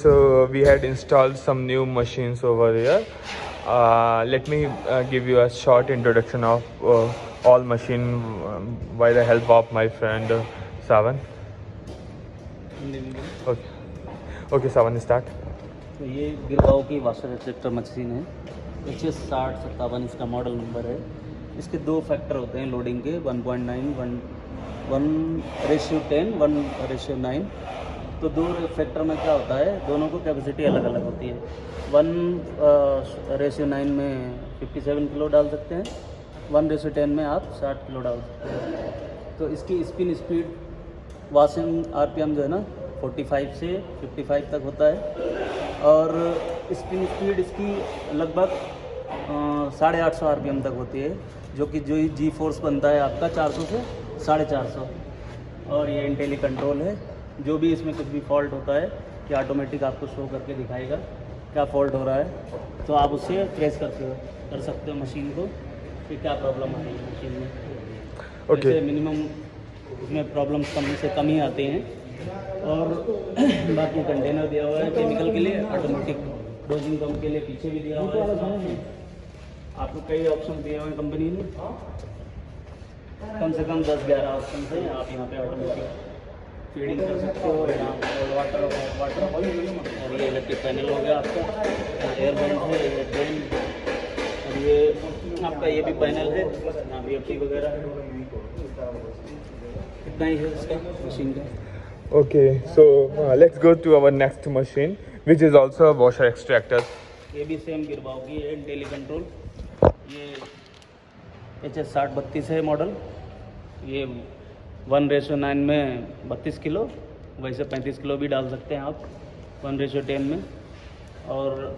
So we had installed some new machines over here. Let me give you a short introduction of all machine by the help of my friend Savan. Okay, okay, Savan, start. तो ये गिरगांव की washer extractor machine है। HS6057 इसका model number है। इसके दो factor होते हैं लोडिंग के 1.9 1:10 1:9। तो दो फैक्टर में क्या होता है, दोनों को कैपेसिटी अलग अलग होती है। 1:9 में 57 किलो डाल सकते हैं, 1:10 में आप 60 किलो डाल सकते हैं। तो इसकी स्पिन स्पीड वाशिंग RPM जो है ना 45 से 55 तक होता है, और स्पिन स्पीड इसकी लगभग 850 RPM तक होती है, जो कि जो जी फोर्स बनता है आपका 400 से 450। और ये इंटेली कंट्रोल है। जो भी इसमें कुछ भी फॉल्ट होता है कि ऑटोमेटिक आपको शो करके दिखाएगा क्या फॉल्ट हो रहा है, तो आप उससे ट्रेस कर सकते हो मशीन को कि क्या प्रॉब्लम आ रही है मशीन में। Okay. मिनिमम इसमें प्रॉब्लम्स कम से कम ही आते हैं। और बाकी कंटेनर दिया हुआ है केमिकल के लिए, ऑटोमेटिक डोजिंग पंप के लिए पीछे भी दिया हुआ है। आपको कई ऑप्शन दिए हुए हैं कंपनी ने, कम से कम 10-11 ऑप्शन है। आप यहाँ पे ऑटोमेटिक फीडिंग कर सकते हो। यहाँ वाटर और ये इलेक्ट्रिक पैनल हो गया आपका, एयर वेंट है, ये ड्रेन, और ये आपका ये भी पैनल है, यहाँ VFD वगैरह है। इतना ही है इसका मशीन का। Okay, so let's go to our next machine, which is also a washer extractor. ये भी सेम गिरगांव की है, इंटेली कंट्रोल। ये HS6032 है मॉडल। ये 1:9 में 32 किलो, वैसे 35 किलो भी डाल सकते हैं आप 1:10 में। और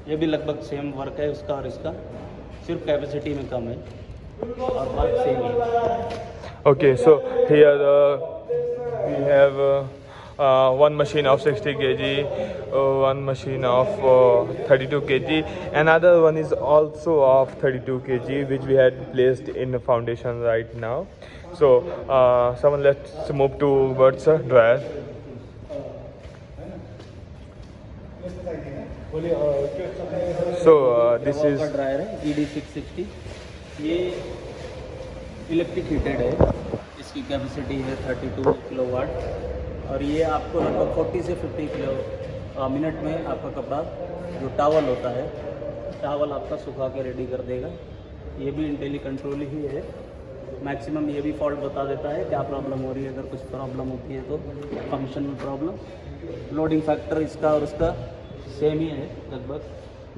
ये भी लगभग सेम वर्क है उसका और इसका, सिर्फ कैपेसिटी में कम है और वर्क सेम है। Okay, so here we have one machine of 60 kg, one machine of 32 kg, another one is also of 32 kg, which we had placed in the foundation right now. So someone, let's move towards the dryer. So this is dryer है ED660। ये electric heated है, इसकी capacity है 32 kilowatt. और ये आपको लगभग 40 से 50 किलो मिनट में आपका कपड़ा जो टावल होता है, टावल आपका सुखा के रेडी कर देगा। ये भी इंटेली कंट्रोल ही है। मैक्सिमम ये भी फॉल्ट बता देता है क्या प्रॉब्लम हो रही है। अगर कुछ प्रॉब्लम होती है तो फंक्शनल प्रॉब्लम। लोडिंग फैक्टर इसका और उसका सेम ही है लगभग।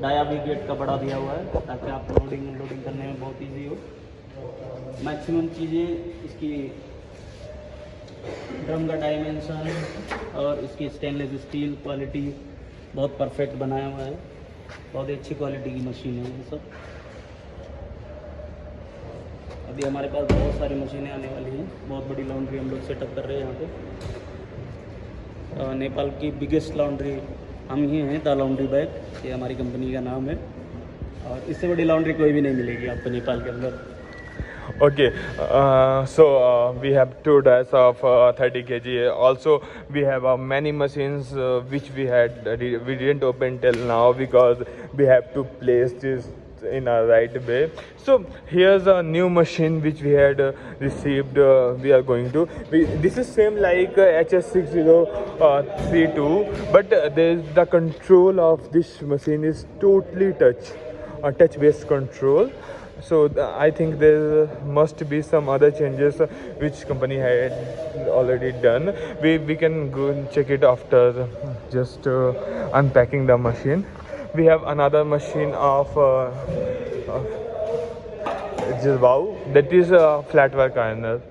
डाया भी गेट का बड़ा दिया हुआ है ताकि आप लोडिंग करने में बहुत ईजी हो। मैक्सिमम चीज़ें इसकी ड्रम का डायमेंशन और इसकी स्टेनलेस स्टील क्वालिटी बहुत परफेक्ट बनाया हुआ है। बहुत ही अच्छी क्वालिटी की मशीन है ये सब। अभी हमारे पास बहुत सारी मशीनें आने वाली हैं। बहुत बड़ी लॉन्ड्री हम लोग सेटअप कर रहे हैं यहाँ पे। नेपाल की बिगेस्ट लॉन्ड्री हम ही हैं, द लॉन्ड्री बैग, ये हमारी कंपनी का नाम है। और इससे बड़ी लॉन्ड्री कोई भी नहीं मिलेगी आपको नेपाल के अंदर। Okay, so we have two dryers of 30 kg. Also, we have many machines which we didn't open till now because we have to place this in a right way. So here's a new machine which we had received. We are going to. This is same like HS6032, but the control of this machine is totally touch-based control. So I think there must be some other changes which company had already done. We can go and check it after just unpacking the machine. We have another machine of Jilbao, that is a flat work ironer.